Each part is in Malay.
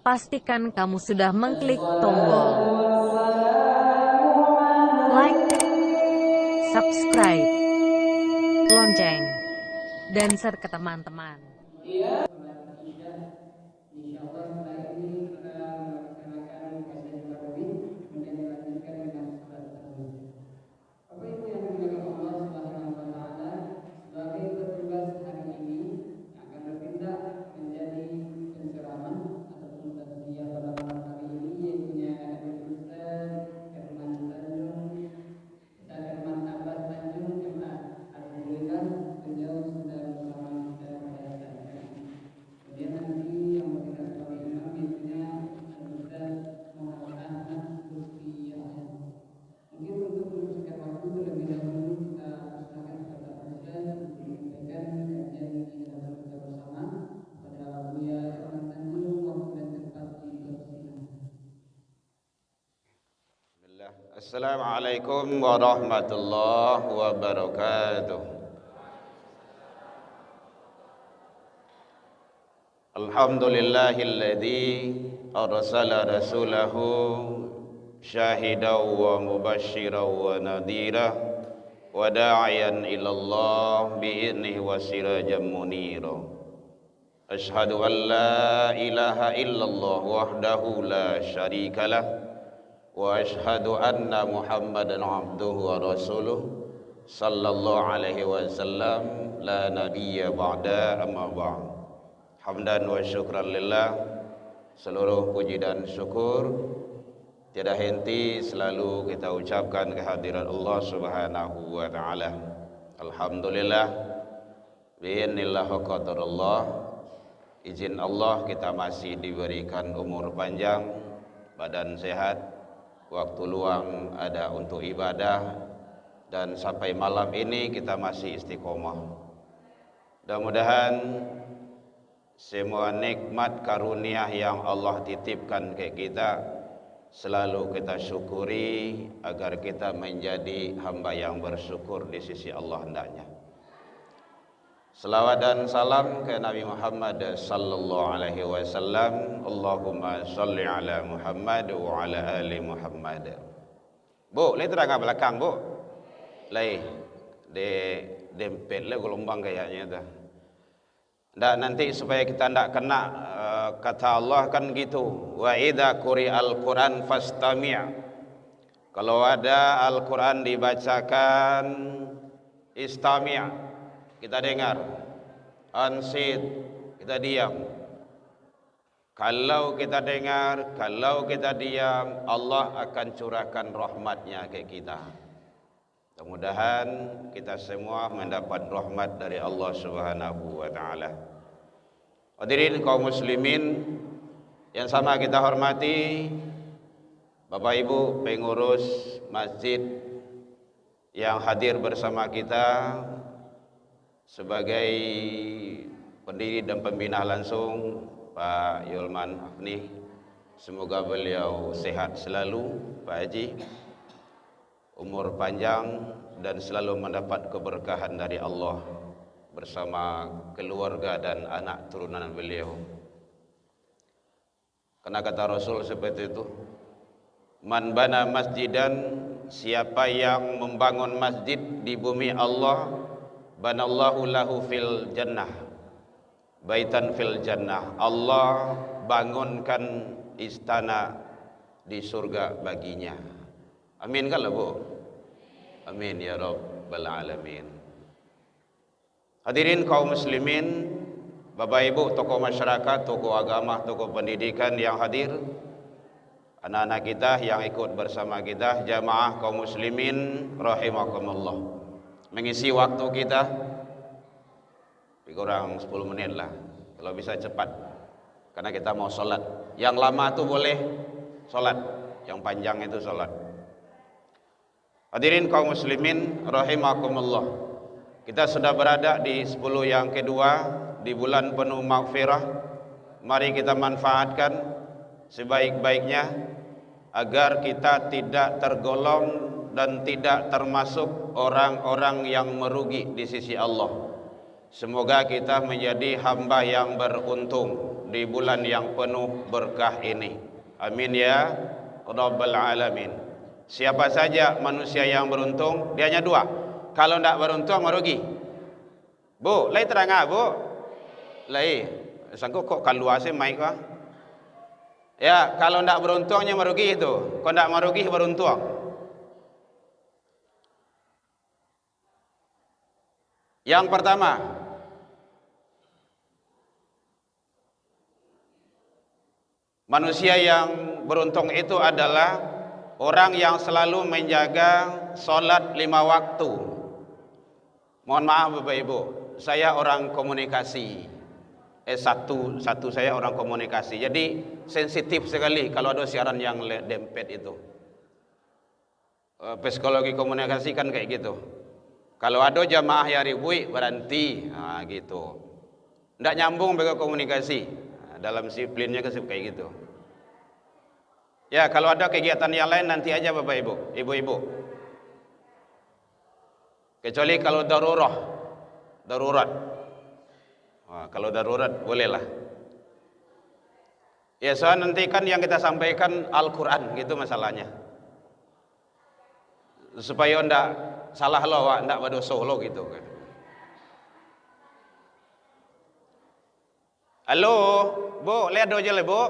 pastikan kamu sudah mengklik tombol like, subscribe, lonceng, dan share ke teman-teman. Assalamualaikum warahmatullahi wabarakatuh. Alhamdulillahilladzi arsala rasulahu syahidan wa mubasysyiran wa nadhira wa da'iyan ilallah bi'idnihi wa sirajan munira. Asyhadu an la ilaha illallah wahdahu la syarikalah wa asyhadu anna Muhammadan abduhu wa rasuluh sallallahu alaihi wasallam la nabiyya ba'da amma ba'd. Hamdan wa syukran lillah, seluruh puji dan syukur tiada henti selalu kita ucapkan kehadirat Allah Subhanahu wa taala. Alhamdulillah bi'idznillah wa qadarullah, izin Allah kita masih diberikan umur panjang, badan sehat, waktu luang ada untuk ibadah, dan sampai malam ini kita masih istiqomah. Mudah-mudahan semua nikmat karunia yang Allah titipkan ke kita selalu kita syukuri agar kita menjadi hamba yang bersyukur di sisi Allah hendaknya. Salawat dan salam ke Nabi Muhammad sallallahu alaihi wasallam. Allahumma shalli ala Muhammad wa ala ali Muhammad. Bu, le terang belakang, Bu. Le de dempet le gelombang kayaknya dah. Dan nanti supaya kita ndak kena kata Allah kan gitu. Wa idza quri'al Qur'an fastami'. Kalau ada Al-Qur'an dibacakan istami', kita dengar, ansit, kita diam. Kalau kita dengar, kalau kita diam, Allah akan curahkan rahmatnya ke kita. Mudah-mudahan kita semua mendapat rahmat dari Allah Subhanahu wa taala. Hadirin kaum muslimin yang sama kita hormati, Bapak Ibu pengurus masjid yang hadir bersama kita sebagai pendiri dan pembina langsung Pak Yulman Afni, semoga beliau sehat selalu, Pak Haji, umur panjang dan selalu mendapat keberkahan dari Allah bersama keluarga dan anak turunan beliau. Karena kata Rasul seperti itu, man bana masjidan, siapa yang membangun masjid di bumi Allah, banallahu lahu fil jannah baitan fil jannah, Allah bangunkan istana di surga baginya. Amin kalau Bu? Amin ya rabbal alamin. Hadirin kaum muslimin, Bapak Ibu, tokoh masyarakat, tokoh agama, tokoh pendidikan yang hadir, anak-anak kita yang ikut bersama kita, jamaah kaum muslimin rahimakumullah. Mengisi waktu kita kurang 10 menit lah, kalau bisa cepat, karena kita mau sholat. Yang lama itu boleh sholat, yang panjang itu sholat. Hadirin kaum muslimin rahimakumullah, kita sudah berada di 10 yang kedua di bulan penuh maghfirah. Mari kita manfaatkan sebaik-baiknya agar kita tidak tergolong dan tidak termasuk orang-orang yang merugi di sisi Allah. Semoga kita menjadi hamba yang beruntung di bulan yang penuh berkah ini. Amin ya Rabbal Alamin. Siapa saja manusia yang beruntung, dia hanya dua. Kalau tidak beruntung merugi. Bu, lai terang bu. Lai, sanggup kok keluar sih mic kah? Ya, kalau tidak beruntungnya merugi itu. Kalau tidak merugi beruntung. Yang pertama, manusia yang beruntung itu adalah orang yang selalu menjaga solat 5 waktu. Mohon maaf Bapak Ibu, saya orang komunikasi. Satu saya orang komunikasi. Jadi sensitif sekali kalau ada siaran yang dempet itu. Psikologi komunikasi kan kayak gitu. Kalau ada jamaah yang ribui berhenti, gitu. Tidak nyambung bagi komunikasi. Dalam disiplinnya kayak gitu. Ya, kalau ada kegiatan yang lain nanti aja Bapak Ibu, ibu-ibu. Kecuali kalau darurat. Kalau darurat bolehlah. Ya, soal nanti kan yang kita sampaikan Al-Quran gitu masalahnya. Supaya ndak salah lo, ndak berdosa lo gitu kan. Halo, Bu, lihat aja le Bu.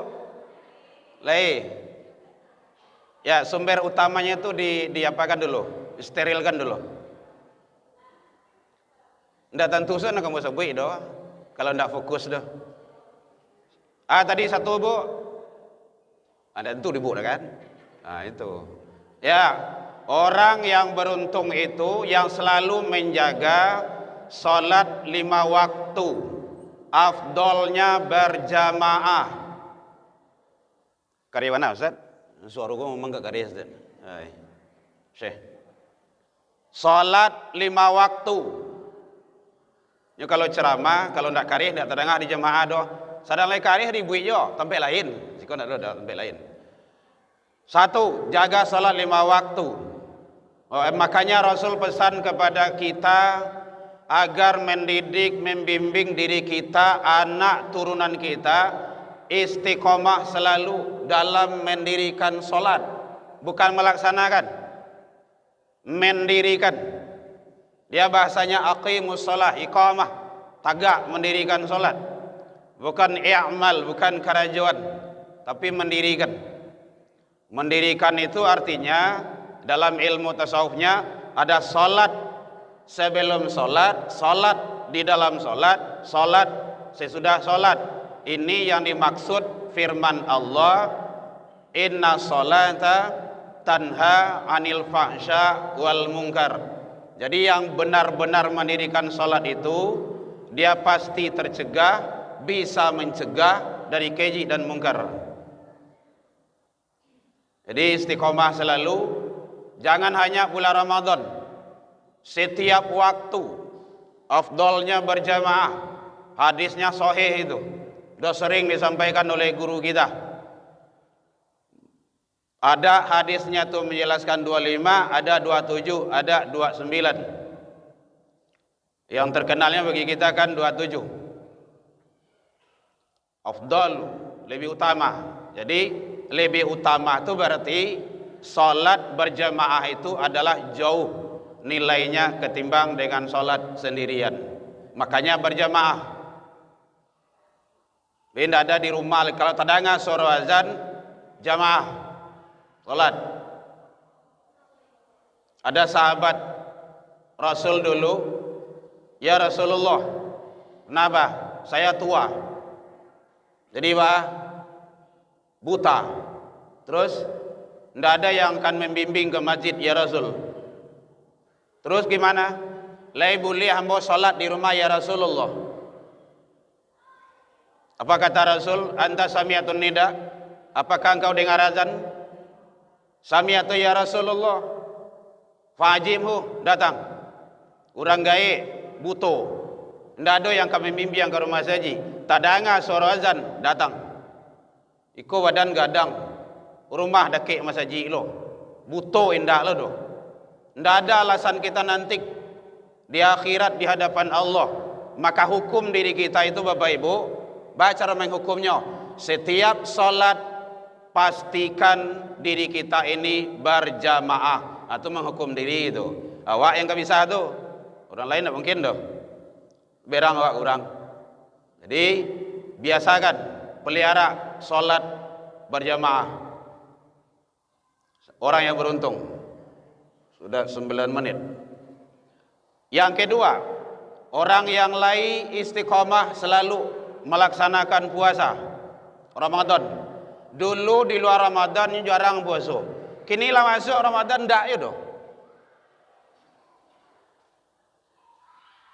Ya, sumber utamanya itu diapakan dulu, sterilkan dulu. Ndak tentu sana kamu sebut doh. Kalau ndak fokus doh. Tadi satu Bu. Ada tentu dibu kan? Itu. Ya, orang yang beruntung itu yang selalu menjaga salat 5 waktu. Afdolnya berjamaah. Karya mana Ustaz? Suara gua memang gak karya Ustaz. Syekh. Salat 5 waktu. Ya, kalau ceramah, kalau ndak karih ndak terdengar di jemaah doh. Sadang lai karih ribui jo, tempat lain. Jika ndak ada tempat lain. 1, jaga salat 5 waktu. Makanya Rasul pesan kepada kita agar mendidik, membimbing diri kita, anak turunan kita istiqomah selalu dalam mendirikan salat, bukan melaksanakan, mendirikan. Dia bahasanya aqimus shalah, iqamah, tagak mendirikan salat. Bukan i'mal, bukan kerajuan, tapi mendirikan. Mendirikan itu artinya dalam ilmu tasawufnya ada salat sebelum salat, salat di dalam salat, salat sesudah salat. Ini yang dimaksud firman Allah, inna salata tanha anil fahsya wal munkar. Jadi yang benar-benar mendirikan salat itu dia pasti tercegah, bisa mencegah dari keji dan mungkar. Jadi istiqomah selalu, jangan hanya bulan Ramadan, setiap waktu. Afdolnya berjamaah, hadisnya sahih itu, sudah sering disampaikan oleh guru kita. Ada hadisnya tuh menjelaskan 25, ada 27, ada 29. Yang terkenalnya bagi kita kan 27. Afdal, lebih utama. Jadi lebih utama itu berarti salat berjamaah itu adalah jauh nilainya ketimbang dengan salat sendirian. Makanya berjamaah. Tidak ada di rumah, kalau terdengar suara azan, jamaah salat. Ada sahabat Rasul dulu, ya Rasulullah, kenapa? Saya tua, jadi buta. Terus tidak ada yang akan membimbing ke masjid, ya Rasul. Terus gimana? Lai boleh hamba salat di rumah ya Rasulullah. Apa kata Rasul? Anta sami'atun nida? Apakah engkau dengar azan? Sami'atu ya Rasulullah. Fajimhu, datang. Urang gae buto. Ndak ada yang kami bimbing ke rumah saji. Tadanga suara azan, datang. Iko badan gadang. Rumah dakik masaji lo. Buto indak lo do. Ndak ada alasan kita nanti di akhirat di hadapan Allah. Maka hukum diri kita itu Bapak Ibu, Cara menghukumnya, setiap solat pastikan diri kita ini berjamaah. Itu menghukum diri itu. Awak yang gak bisa tuh, orang lain tak mungkin tuh. Berang awak kurang. Jadi biasakan pelihara solat berjamaah. Orang yang beruntung. Sudah 9 menit. Yang kedua, orang yang lain istiqomah selalu melaksanakan puasa Ramadan. Dulu di luar Ramadan jarang puasa. Kini lah masuk Ramadan ndak ya doh.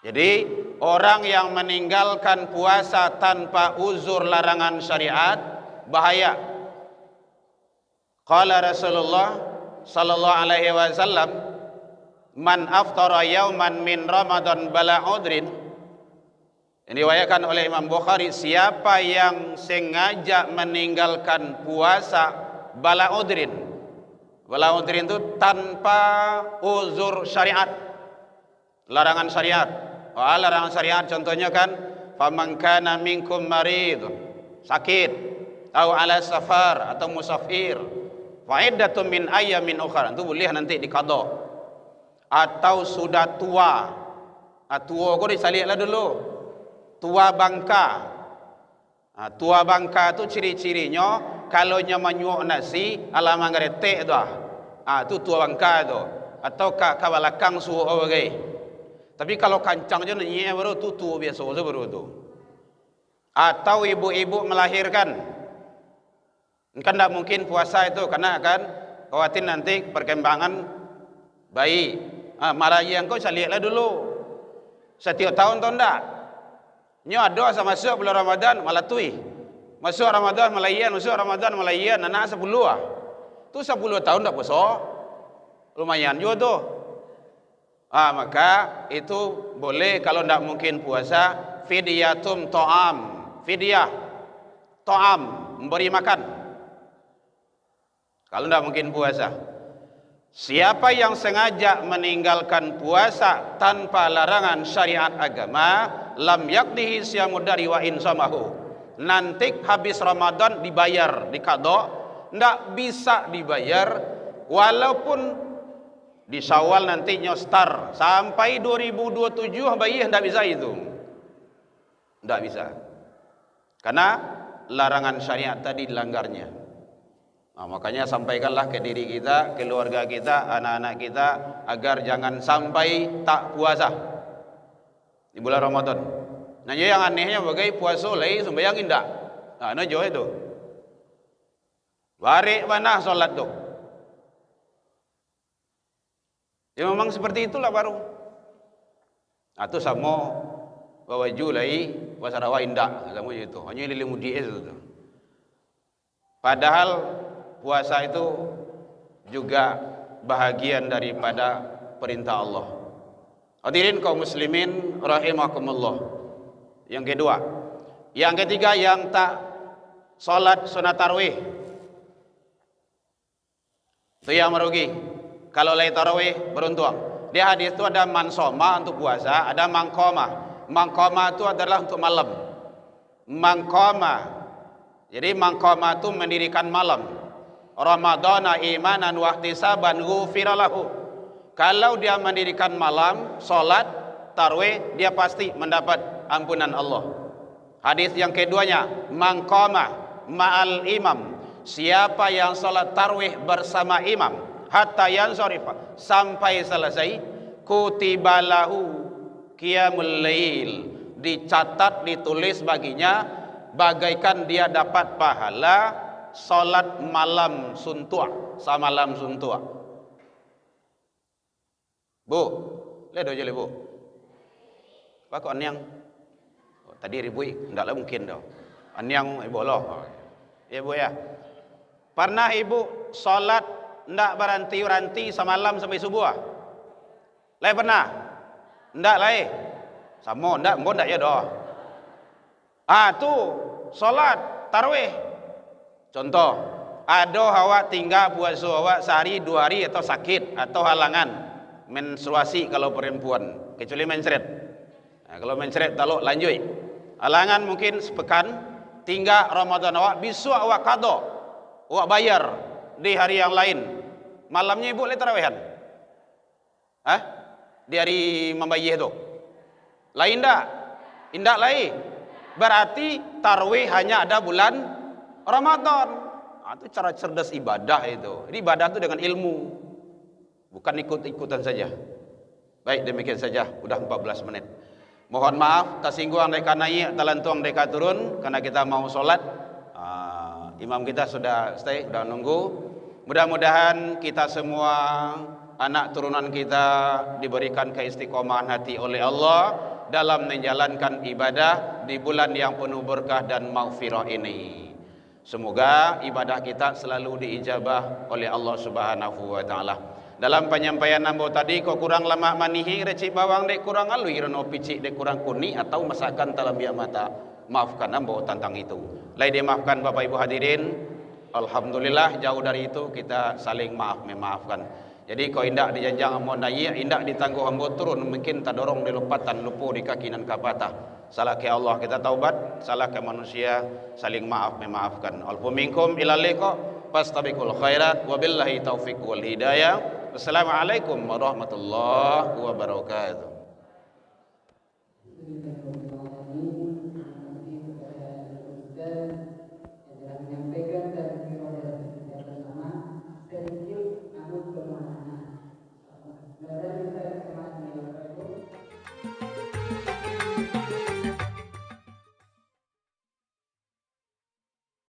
Jadi orang yang meninggalkan puasa tanpa uzur larangan syariat bahaya. Qala Rasulullah sallallahu alaihi wasallam, man aftara yauman min Ramadan bala udrin. Ini diriwayatkan oleh Imam Bukhari, siapa yang sengaja meninggalkan puasa bala udrin. Bala udrin itu tanpa uzur syariat, larangan syariat. Larangan syariat contohnya kan, faman kana minkum marid, sakit, atau ala safar atau musafir, fa'iddatun min ayyamin ukhra, itu boleh nanti diqada. Atau sudah tua. Tua kau disaliklah dulu. Tua bangka. Tua bangka tu ciri-cirinya kalau nya menyuak nasi alamang geretek tu. Tu tua bangka tu. Atau kabalakang suuk bagai. Tapi kalau kancang je nyi baru tu tua biasa je baru tu. Atau ibu-ibu melahirkan. Kan tak mungkin puasa itu karena akan khawatir nanti perkembangan bayi. Malah yang kau lihatlah dulu. Setiap tahun tahu tak? Nyo ada sama masuk bulan Ramadan malah tui. Masuk Ramadan malayan, masuk Ramadan malayan, anak 10 ah. Tu 10 tahun tak puasa. Lumayan juga tu. Maka itu boleh kalau tak mungkin puasa, fidyatum ta'am. Fidyah ta'am, memberi makan. Kalau tak mungkin puasa. Siapa yang sengaja meninggalkan puasa tanpa larangan syariat agama, lam yakdihi siyamud dari wa insamahu. Nanti habis Ramadan dibayar, diqada, ndak bisa dibayar walaupun di Syawal nantinya start sampai 2027 bayi ndak bisa itu. Ndak bisa. Karena larangan syariat tadi dilanggarnya. Makanya sampaikanlah ke diri kita, keluarga kita, anak-anak kita agar jangan sampai tak puasa di bulan Ramadan. Nah, yang anehnya bagai puasa lagi sembahyang indah. Nah, jauh itu. Balik mana solat tu? Ya memang seperti itulah baru. Itu sama bawaju lagi puasa rawa indah sama itu. Hanya lilimudi itu. Padahal puasa itu juga bahagian daripada perintah Allah. Hadirin kaum muslimin rahimakumullah. Yang kedua, yang ketiga yang tak salat sunat tarawih. Itu yang merugi. Kalau lagi tarawih beruntung. Di hadis itu ada mansoma untuk puasa, ada mangkoma. Mangkoma itu adalah untuk malam. Mangkoma. Jadi mangkoma itu mendirikan malam. Ramadana imanan wa ihtisaban ghufira lahu. Kalau dia mendirikan malam salat tarawih, dia pasti mendapat ampunan Allah. Hadis yang keduanya, man qama ma'al imam, siapa yang salat tarawih bersama imam hatta yansarifa, sampai selesai, kutiba lahu qiyamul lail, dicatat ditulis baginya bagaikan dia dapat pahala salat malam suntuk, samalam suntuk. Bu, lihat aja bu. Pak kok anyang? Tadi ribui, ndaklah mungkin dah. Anyang ibu Allah. Ya bu ya. Pernah ibu salat ndak beranti-ranti semalam sampai subuh? Lai pernah? Ndak lai. Sama ndak, mbon ndak ya doh. Tu salat tarawih. Contoh, ada awak tinggal puasa awak sehari 2 hari atau sakit atau halangan menstruasi kalau perempuan, kecuali mencret. Kalau mencret taluk lanjut. Halangan mungkin sepekan tinggal Ramadan awak, besok awak qada, awak bayar di hari yang lain. Malamnya ibu boleh tarawehan? Hah? Di hari membayih itu? Lain tak? Indak lain. Berarti tarawih hanya ada bulan Ramadan. Itu cara cerdas ibadah itu. Jadi ibadah itu dengan ilmu, bukan ikut-ikutan saja. Baik, demikian saja. Udah 14 menit. Mohon maaf tersinggung mereka naik, telantuang mereka turun karena kita mau sholat. Imam kita sudah stay, sudah nunggu. Mudah-mudahan kita semua, anak turunan kita diberikan keistiqomahan hati oleh Allah dalam menjalankan ibadah di bulan yang penuh berkah dan maghfirah ini. Semoga ibadah kita selalu diijabah oleh Allah Subhanahu wa taala. Dalam penyampaian nambo tadi kok kurang lemak manihi recik bawang dek kurang alui reno picik dek kurang kuni atau masakan dalam biak mata. Maafkan nambo tentang itu. Lai dimaafkan Bapak Ibu hadirin. Alhamdulillah jauh dari itu kita saling memaafkan. Jadi kau indak dijanjang ambo nayi, indak ditangguh ambo turun, mungkin tak dorong di lupatan lupu di kaki nan kapatah. Salah ke Allah kita taubat, salah ke manusia saling memaafkan. Alfu minkum ilal liqa fastabiqul khairat wabillahi taufiq wal hidayah. Wassalamualaikum warahmatullahi wabarakatuh.